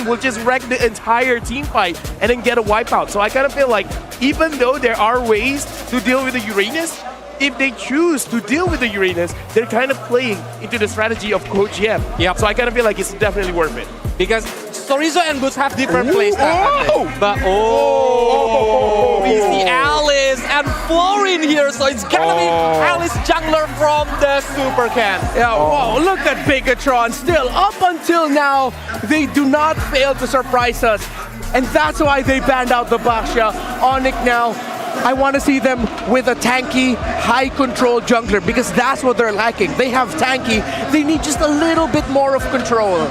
will just wreck the entire team fight and then get a wipeout. So I kind of feel like even though there are ways to deal with the Uranus, if they choose to deal with the Uranus, they're kind of playing into the strategy of Coach Yem. Yep. So I kind of feel like it's definitely worth it. Because Sorizo and Boots have different plays. But we see Alice and Florin here, so it's gonna be Alice jungler from the Super Can. Yeah, wow, look at Bigetron. Still, up until now, they do not fail to surprise us. And that's why they banned out the Basha. Onic now, I want to see them with a tanky, high-control jungler because that's what they're lacking. They have tanky, they need just a little bit more of control.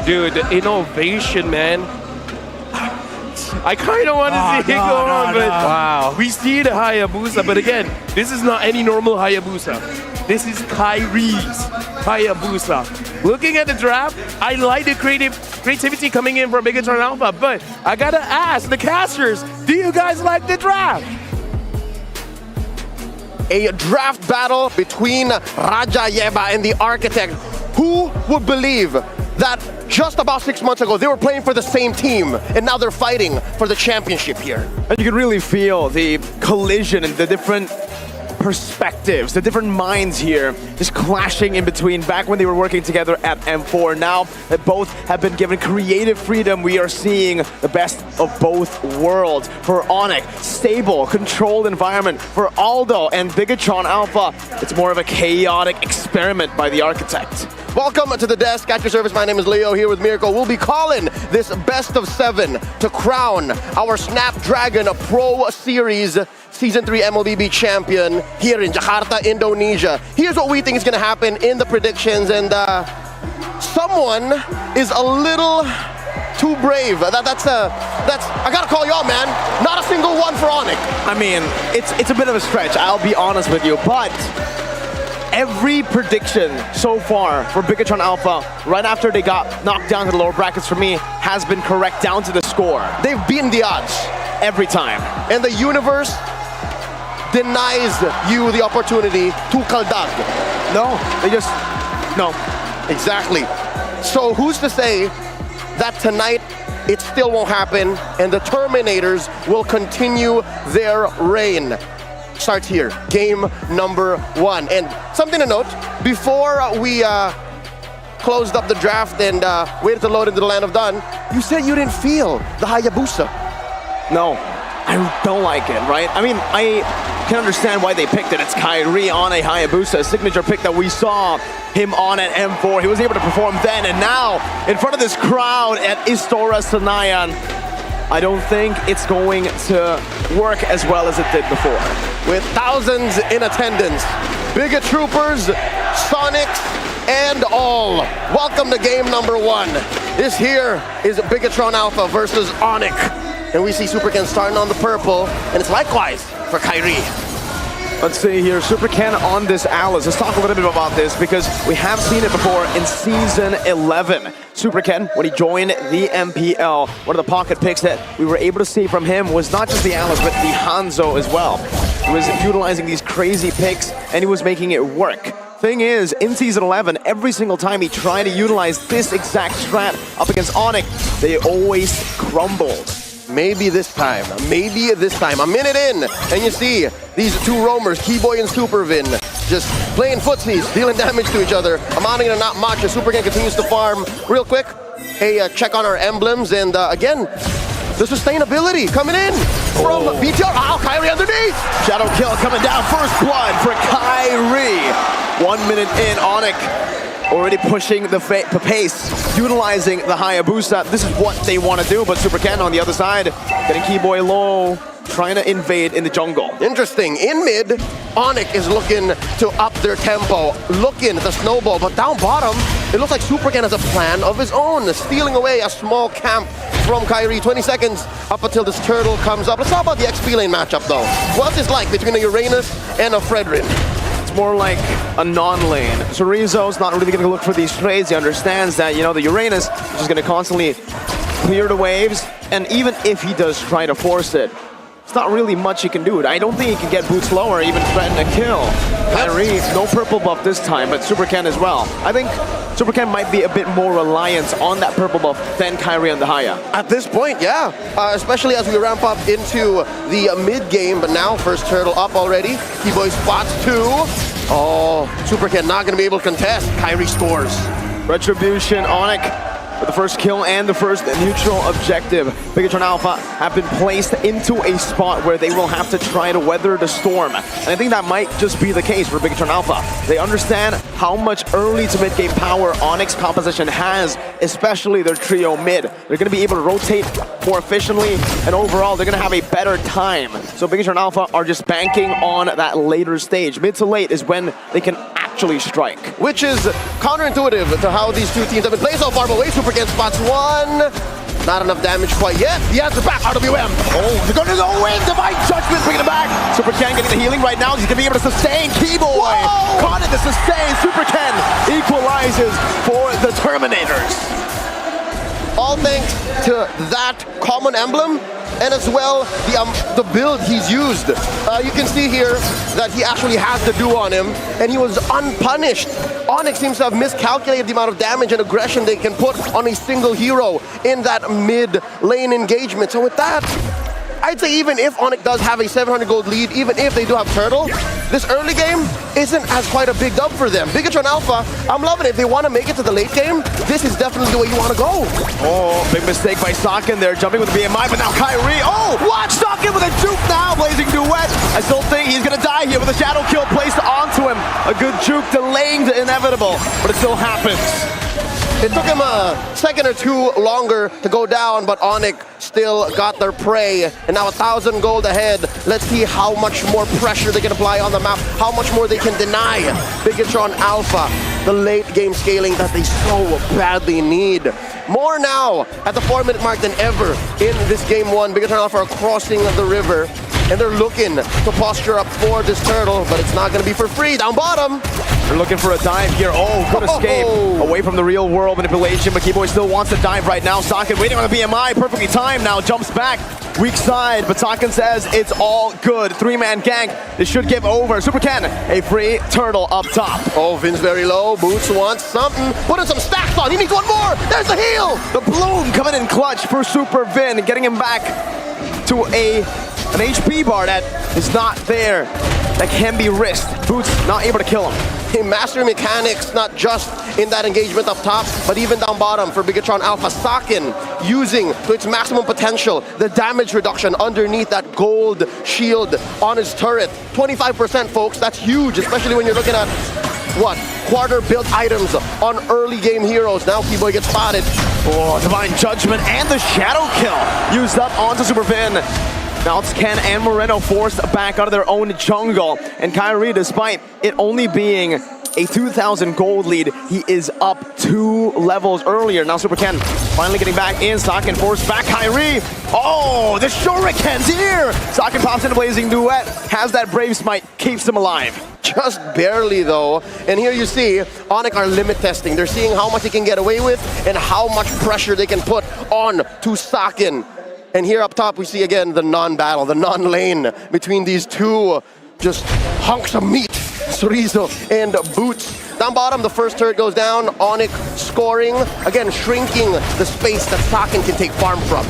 Dude, the innovation, man. I kind of want to see it go on, but Wow. we see the Hayabusa. But again, this is not any normal Hayabusa. This is Kyrie's Hayabusa. Looking at the draft, I like the creativity coming in from Bigetron Alpha, but I gotta ask the casters, do you guys like the draft? A draft battle between Raja Yeba and the Architect. Who would believe that just about 6 months ago they were playing for the same team and now they're fighting for the championship here? And you can really feel the collision and the different perspectives, the different minds here just clashing in between. Back when they were working together at M4, now that both have been given creative freedom, we are seeing the best of both worlds. For Onic, stable, controlled environment. For Aldo and Bigetron Alpha, it's more of a chaotic experiment by the Architect. Welcome to the desk. At your service, my name is Leo here with Miracle. We'll be calling this best of 7 to crown our Snapdragon Pro Series Season 3 MLBB champion here in Jakarta, Indonesia. Here's what we think is going to happen in the predictions, and someone is a little too brave. That's I gotta call you out, man. Not a single one for Onic. I mean, it's a bit of a stretch, I'll be honest with you, but every prediction so far for Bigetron Alpha, right after they got knocked down to the lower brackets for me, has been correct down to the score. They've beaten the odds. Every time. And the universe denies you the opportunity to kaldag. No, they just, no. Exactly. So who's to say that tonight it still won't happen and the Terminators will continue their reign? Starts here, game number 1. And something to note, before we closed up the draft and waited to load into the Land of Dawn, you said you didn't feel the Hayabusa. No, I don't like it, right? I mean, I can understand why they picked it. It's Kyrie on a Hayabusa, a signature pick that we saw him on at M4. He was able to perform then, and now in front of this crowd at Istora Senayan, I don't think it's going to work as well as it did before. With thousands in attendance, Bigot Troopers, Sonics, and all. Welcome to game number 1. This here is Bigetron Alpha versus Onic. And we see Superken starting on the purple, and it's likewise for Kyrie. Let's see here, Super Ken on this Alice. Let's talk a little bit about this because we have seen it before in Season 11. Super Ken, when he joined the MPL, one of the pocket picks that we were able to see from him was not just the Alice, but the Hanzo as well. He was utilizing these crazy picks, and he was making it work. Thing is, in Season 11, every single time he tried to utilize this exact strat up against Onic, they always crumbled. Maybe this time, a minute in, and you see these two roamers, Keyboy and Supervin, just playing footsies, dealing damage to each other, amounting to not much, and Superken continues to farm. Real quick, a check on our emblems, and again, the sustainability coming in from BTR. Oh, Kyrie underneath! Shadow kill coming down, first blood for Kyrie. 1 minute in, Onic already pushing the pace, utilizing the Hayabusa. This is what they want to do, but Super Ken on the other side, getting Keyboy low, trying to invade in the jungle. Interesting. In mid, Onic is looking to up their tempo, looking to snowball, but down bottom, it looks like Super Ken has a plan of his own, stealing away a small camp from Kyrie. 20 seconds up until this turtle comes up. Let's talk about the XP lane matchup, though. What's it like between a Uranus and a Fredrin? More like a non-lane. Chorizo's not really going to look for these trades. He understands that, you know, the Uranus is just going to constantly clear the waves, and even if he does try to force it, it's not really much he can do. I don't think he can get boots lower, even threaten a kill. Kyrie, no purple buff this time, but Super Ken as well. I think Super Ken might be a bit more reliant on that purple buff than Kyrie on the Haya. At this point, yeah. Especially as we ramp up into the mid-game, but now first turtle up already. T-Boy spots 2. Oh, Super Ken not going to be able to contest. Kyrie scores. Retribution, Onic with the first kill and the first neutral objective. Bigetron Alpha have been placed into a spot where they will have to try to weather the storm. And I think that might just be the case for Bigetron Alpha. They understand how much early to mid-game power Onic's composition has, especially their trio mid. They're going to be able to rotate more efficiently, and overall, they're going to have a better time. So Bigetron Alpha are just banking on that later stage. Mid to late is when they can actually strike. Which is counterintuitive to how these two teams have been playing so far, but wait, Super Ken spots 1. Not enough damage quite yet. He has the back, RWM. Oh, they're going to go in. Divine Judgment bringing it back. Super Ken getting the healing right now. He's going to be able to sustain. T-Boy caught it to sustain. Super Ken equalizes for the Terminators. All thanks to that common emblem, and as well the build he's used. You can see here that he actually has the do on him, and he was unpunished. Onic seems to have miscalculated the amount of damage and aggression they can put on a single hero in that mid lane engagement. So with that, I'd say even if Onic does have a 700 gold lead, even if they do have Turtle, this early game isn't as quite a big dub for them. Bigetron Alpha, I'm loving it. If they want to make it to the late game, this is definitely the way you want to go. Oh, big mistake by Sakin there, jumping with the BMI, but now Kyrie, oh, watch Sakin with a juke now, blazing duet. I still think he's gonna die here with a shadow kill placed onto him. A good juke delaying the inevitable, but it still happens. It took him a second or two longer to go down, but Onic still got their prey. And now 1,000 gold ahead. Let's see how much more pressure they can apply on the map, how much more they can deny Bigetron Alpha, the late game scaling that they so badly need. More now at the 4-minute mark than ever in this game 1. Bigetron Alpha are crossing the river, and they're looking to posture up for this turtle, but it's not going to be for free. Down bottom. They're looking for a dive here. Oh, good escape. Away from the real world manipulation, but Keyboy still wants to dive right now. Sakin waiting on the BMI, perfectly timed now, jumps back. Weak side, but Sakin says it's all good. 3-man gank, this should give over. Super Ken, a free turtle up top. Oh, Vin's very low. Boots wants something. Put in some stacks on. He needs one more. There's the heal. The bloom coming in clutch for Super Vin, getting him back to an HP bar that is not there. That can be risked. Boots not able to kill him. Mastering mechanics, not just in that engagement up top, but even down bottom for Bigetron Alpha. Sakin using to its maximum potential the damage reduction underneath that gold shield on his turret. 25%, folks, that's huge, especially when you're looking at, what, quarter built items on early game heroes. Now Keyboy gets spotted. Oh, Divine Judgment and the Shadow Kill used up onto Super Vin. Now it's Ken and Moreno forced back out of their own jungle. And Kyrie, despite it only being a 2,000 gold lead, he is up 2 levels earlier. Now Super Ken finally getting back in. Sakin forced back Kyrie. Oh, the Shuriken's here! Sakin pops in a blazing duet. Has that Brave Smite, keeps him alive. Just barely though. And here you see Onic are limit testing. They're seeing how much they can get away with and how much pressure they can put on to Sakin. And here up top, we see again the non-battle, the non-lane between these two just hunks of meat, Chorizo and Boots. Down bottom, the first turret goes down. Onic scoring, again shrinking the space that Sakin can take farm from.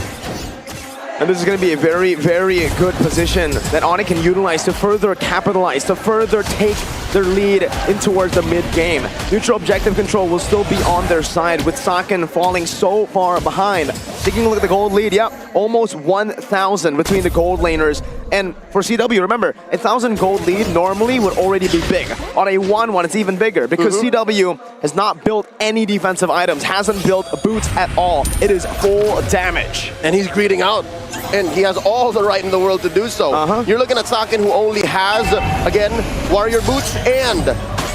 And this is going to be a very, very good position that Onic can utilize to further capitalize, to further take their lead in towards the mid-game. Neutral objective control will still be on their side with Sakin falling so far behind. Taking a look at the gold lead, yeah, almost 1,000 between the gold laners. And for CW, remember, 1,000 gold lead normally would already be big. On a 1-1, it's even bigger because CW has not built any defensive items, hasn't built boots at all. It is full damage. And he's greeting out. And he has all the right in the world to do so. You're looking at Sakin, who only has, again, warrior boots and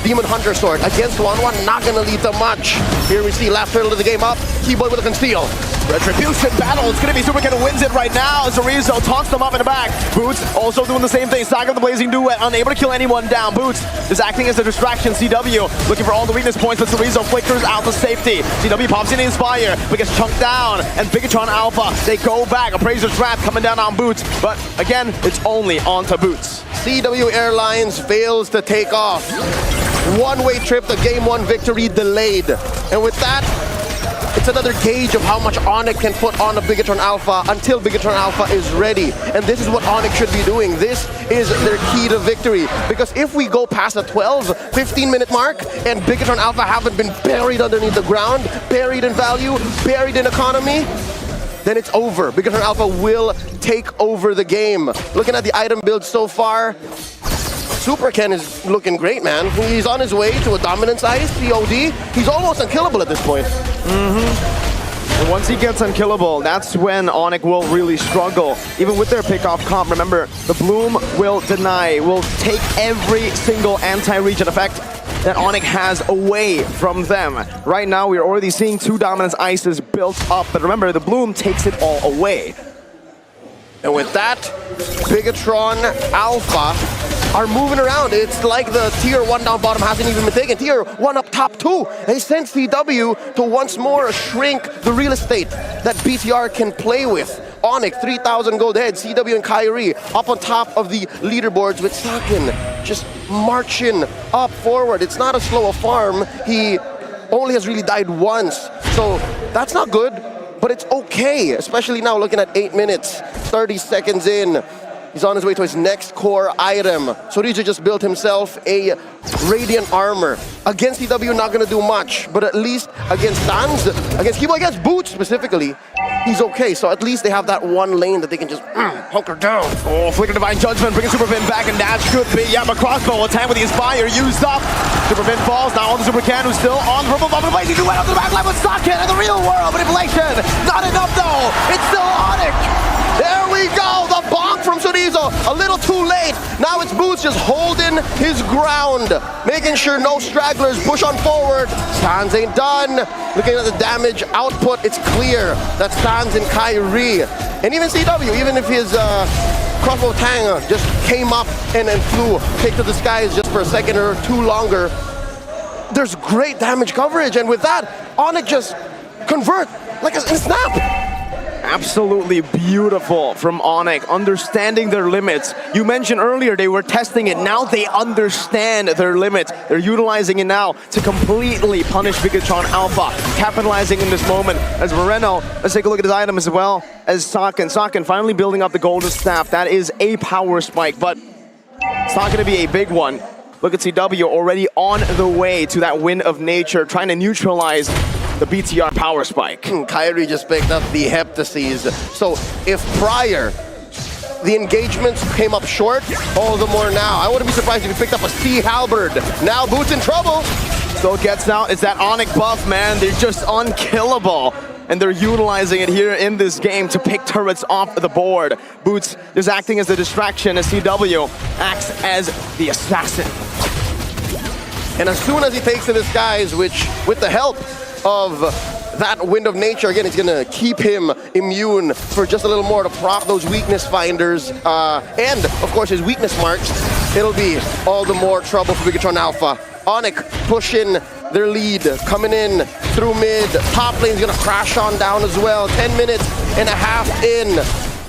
Demon Hunter Sword against 1-1, not gonna lead to much. Here we see last turtle of the game up, Keyboy with a conceal. Retribution battle. It's going to be Super Ken who wins it right now. Zorizo taunts them up in the back. Boots also doing the same thing. Saga of the Blazing Duet, unable to kill anyone down. Boots is acting as a distraction. CW looking for all the weakness points, but Zorizo flickers out to safety. CW pops in Inspire, but gets chunked down. And Bigetron Alpha, they go back. Appraiser's Wrath coming down on Boots, but again, it's only onto Boots. CW Airlines fails to take off. One-way trip to Game 1 victory delayed. And with that, it's another gauge of how much Onic can put on a Bigetron Alpha until Bigetron Alpha is ready. And this is what Onic should be doing. This is their key to victory. Because if we go past the 12, 15-minute mark and Bigetron Alpha haven't been buried underneath the ground, buried in value, buried in economy, then it's over. Bigetron Alpha will take over the game. Looking at the item build so far, Super Ken is looking great, man. He's on his way to a dominance ice, COD. He's almost unkillable at this point. And once he gets unkillable, that's when Onic will really struggle. Even with their pickoff comp, remember, the Bloom will deny, will take every single anti-region effect that Onic has away from them. Right now, we're already seeing 2 dominance ices built up, but remember, the Bloom takes it all away. And with that, Bigetron Alpha are moving around. It's like the tier 1 down bottom hasn't even been taken. Tier 1 up top too. They sent CW to once more shrink the real estate that BTR can play with. Onic, 3,000 gold head. CW and Kyrie up on top of the leaderboards with Sakin just marching up forward. It's not as slow a farm. He only has really died once. So that's not good, but it's okay. Especially now looking at 8 minutes, 30 seconds in. He's on his way to his next core item. Sorija just built himself a Radiant Armor. Against CW, not gonna do much, but at least against Sans, against Keyboy, against Boots specifically, he's okay. So at least they have that one lane that they can just hunker down. Oh, Flicker Divine Judgment, bringing Super Pin back, and that should be, yeah, but Crossbow attack with the Inspire used up. Super Pin falls, now on the Super Ken, who's still on the purple bomb, and Blazing Duet on the back line with Socket in the real world manipulation. Not enough though, it's still Onic. There we go, the bonk from Chorizo, a little too late. Now it's Boots just holding his ground, making sure no stragglers push on forward. Sans ain't done. Looking at the damage output, it's clear that Sans and Kyrie, and even CW, even if his crossbow tang just came up and flew, take to the skies just for a second or two longer, there's great damage coverage, and with that, Onic just convert like a snap. Absolutely beautiful from Onic, understanding their limits. You mentioned earlier they were testing it. Now they understand their limits. They're utilizing it now to completely punish Bigetron Alpha, capitalizing in this moment. As Moreno, let's take a look at his item as well as Sakin. Sakin finally building up the golden staff. That is a power spike, but it's not going to be a big one. Look at CW already on the way to that Wind of Nature, trying to neutralize the BTR power spike. Kyrie just picked up the Heptases. So if prior the engagements came up short, all the more now. I wouldn't be surprised if he picked up a Sea Halberd. Now Boots in trouble. Still gets out. It's that Onic buff, man. They're just unkillable. And they're utilizing it here in this game to pick turrets off the board. Boots is acting as the distraction as CW acts as the assassin. And as soon as he takes to the skies, which with the help of that Wind of Nature, again, it's gonna keep him immune for just a little more to proc those weakness finders, and of course his weakness marks. It'll be all the more trouble for Bigetron Alpha. Onic pushing their lead, coming in through mid. Top lane's gonna crash on down as well. 10 minutes and a half in.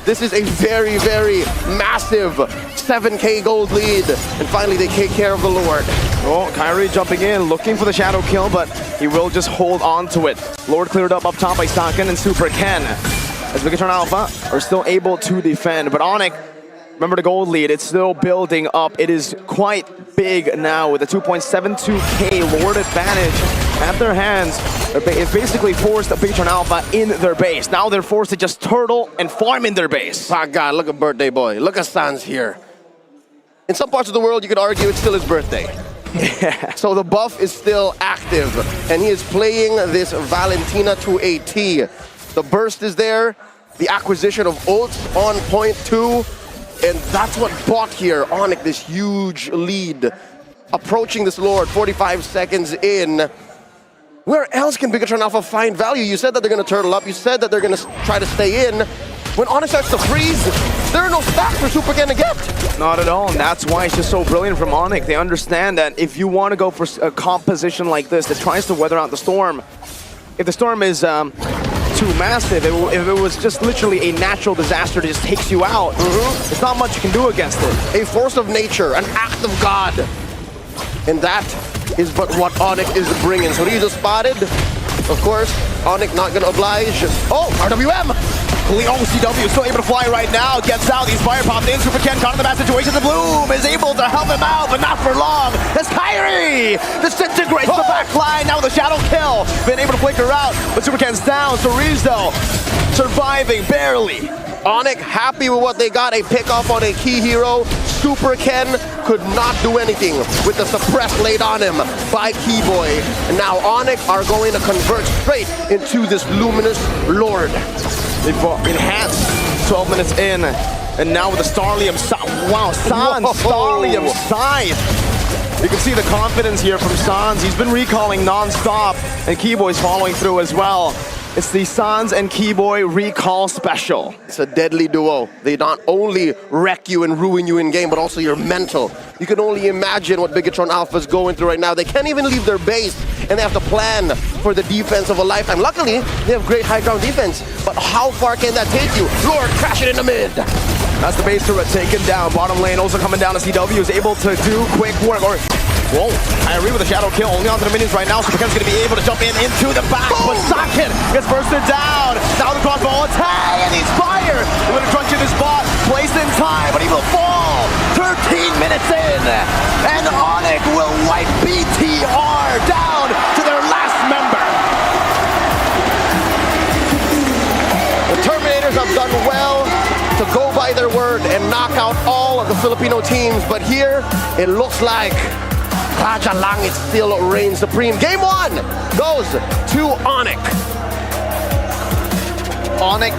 This is a very, very massive 7K gold lead. And finally they take care of the Lord. Oh, Kyrie jumping in, looking for the shadow kill, but he will just hold on to it. Lord cleared up top by Sakin and Super Ken. As Bigetron Alpha are still able to defend, but Onic, remember the gold lead, it's still building up. It is quite big now with a 2.72K Lord advantage at their hands. It's basically forced Bigetron Alpha in their base. Now they're forced to just turtle and farm in their base. Oh God, look at Birthday Boy. Look at Sans here. In some parts of the world, you could argue it's still his birthday. Yeah. So the buff is still active, and he is playing this Valentina to a T. The burst is there, the acquisition of ults on point too, and that's what bought here Onic this huge lead approaching this Lord 45 seconds in. Where else can Bigetron Alpha find value? You said that they're going to turtle up. You said that they're going to try to stay in. When Onic starts to freeze, there are no stacks for Super Ken to get. Not at all, and that's why it's just so brilliant from Onic. They understand that if you want to go for a composition like this that tries to weather out the storm, if the storm is too massive, if it was just literally a natural disaster that just takes you out, there's not much you can do against it. A force of nature, an act of God. And that is but what Onic is bringing. So these are spotted. Of course, Onic not gonna oblige. Oh, RWM! Leo CW is still able to fly right now. Gets out, he's fire popped in. Super Ken caught in the bad situation. The Bloom is able to help him out, but not for long. As Kyrie disintegrates the back line. Now with a shadow kill. Been able to flicker out, but Super Ken's down. So Rizzo surviving barely. Onic happy with what they got, a pick up on a key hero. Super Ken could not do anything with the suppress laid on him by Keyboy. And now Onic are going to convert straight into this Luminous Lord. They've enhanced 12 minutes in, and now with the Starlium, wow, Sans Starlium Scythe. You can see the confidence here from Sans. He's been recalling non-stop, and Keyboy's following through as well. It's the Sans and Keyboy recall special. It's a deadly duo. They not only wreck you and ruin you in game, but also your mental. You can only imagine what Bigetron Alpha is going through right now. They can't even leave their base, and they have to plan for the defense of a lifetime. Luckily, they have great high ground defense, but how far can that take you? Lord crashing in the mid. That's the base turret taken down. Bottom lane also coming down as CW is able to do quick work. Whoa, I agree with the shadow kill. Only onto the minions right now. Super Ken's going to be able to jump into the back. But Sakin gets bursted down. Now the crossbow attack, and he's fired. They're going to crunch in his spot. Placed in time, but he will fall. 13 minutes in. And Onic will wipe BTR down to their last member. The Terminators have done well to go by their word and knock out all of the Filipino teams. But here, it looks like Raja Langit still reigns supreme. Game 1 goes to Onic. Onic,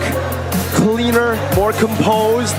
cleaner, more composed.